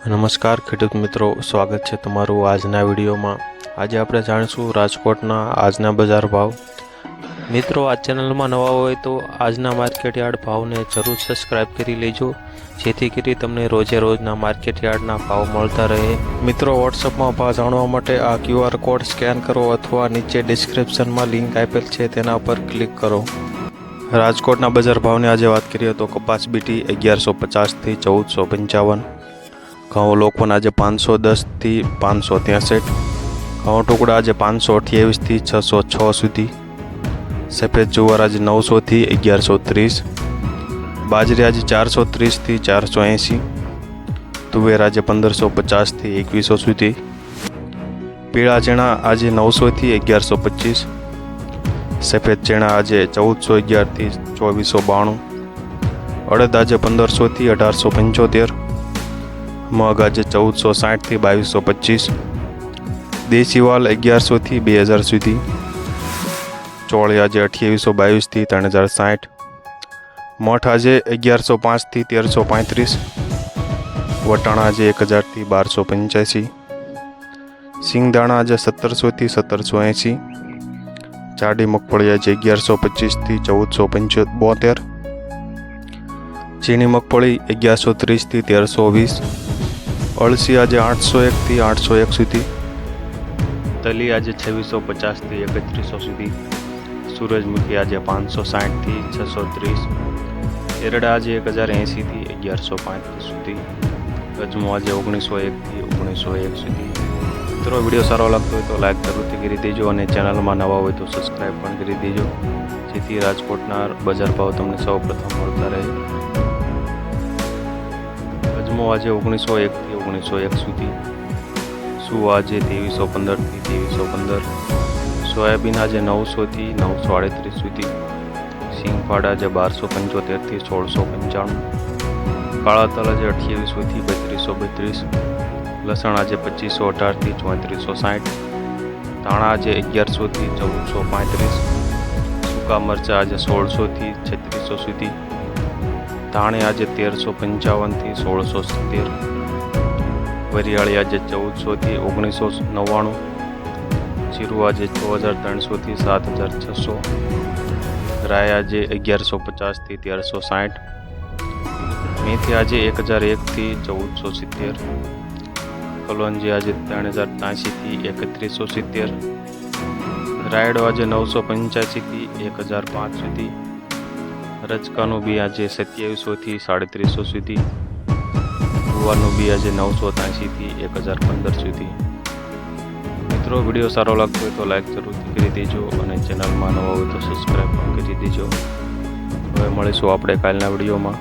નમસ્કાર ખેડૂત મિત્રો, સ્વાગત છે તમારું આજના વિડીયોમાં। આજે આપણે જાણીશું રાજકોટના આજના બજાર ભાવ। મિત્રો, આ ચેનલમાં નવા હોય તો આજના માર્કેટ યાર્ડ ભાવને જરૂર સબસ્ક્રાઇબ કરી લેજો, જેથી કરી તમને રોજે રોજના માર્કેટ યાર્ડના ભાવ મળતા રહે। મિત્રો, વોટ્સઅપમાં ભાવ જાણવા માટે આ QR કોડ સ્કેન કરો અથવા નીચે ડિસ્ક્રિપ્શનમાં લિંક આપેલ છે તેના પર ક્લિક કરો। રાજકોટના બજાર ભાવની આજે વાત કરીએ તો કપાસ બીટી 1150 થી 1455, ઘઉં લોકવન આજે 510 થી 563, ઘઉં ટુકડા આજે 528 થી 606 સુધી, સફેદ જુવાર આજે 900 થી 1130, બાજરી આજે 430 થી 480, તુવેર આજે 1550 થી 2100 સુધી, પીળા ચણા આજે 900 થી 1125, સફેદ ચણા આજે 1411 થી 2492, અડદ આજે 1500 થી 1875, મગ આજે 1460 થી 2225, દેશી વાલ 1100 થી 2000 સુધી, ચોળી આજે 2822 થી 3060, મઠ આજે 1105 થી 1335, વટાણા આજે 1000 થી 1285, સિંગદાણા આજે 1700 થી 1780, જાડી મગફળી આજે 1125 થી 1472, ચીની મગફળી 1130 થી 1320, અળસી આજે 801 થી 801 સુધી, તલી આજે 2650 થી 3100 સુધી, સૂરજમુખી આજે 560 થી 630, એરડા આજે 1080 થી 1135 સુધી, અજમો આજે 1901 થી 1901 સુધી। મિત્રો, વિડીયો સારો લાગતો હોય તો લાઈક જરૂરથી કરી દેજો અને ચેનલમાં નવા હોય તો સબસ્ક્રાઈબ પણ કરી દેજો, જેથી રાજકોટના બજાર ભાવ તમને સૌ પ્રથમ મળતા રહે। અજમો આજે 1901 થી 1901 સુધી, સુવા આજે 2315 થી 2315, સોયાબીન આજે 900 થી 938 સુધી, સિંગફાડ આજે 1275 થી 1695, કાળા તલ આજે 2800 થી 3232, લસણ આજે 2518 થી 3460, ધાણા આજે 1100 થી 1435, સૂકા મરચાં આજે 1600 થી 3600 સુધી, ધાણી આજે 1355 થી 1670, વરિયાળી આજે 1400 થી 1999, જીરું આજે 6300 થી 7600, રાય આજે 1150 થી 1360, મેથી આજે 1001 થી 1470, કલોંજી આજે 3083 થી 3170, રાયડો આજે 985 થી 1005 સુધી, રચકાનું બી આજે 2700 થી 3350 સુધી, ગુવારનું બી આજે 983 થી 1015 સુધી। મિત્રો, વિડીયો સારો લાગતો હોય તો લાઈક જરૂરથી કરી દેજો અને ચેનલમાં નવા હોય તો સબસ્ક્રાઈબ પણ કરી દેજો। હવે મળીશું આપણે કાલના વિડીયોમાં।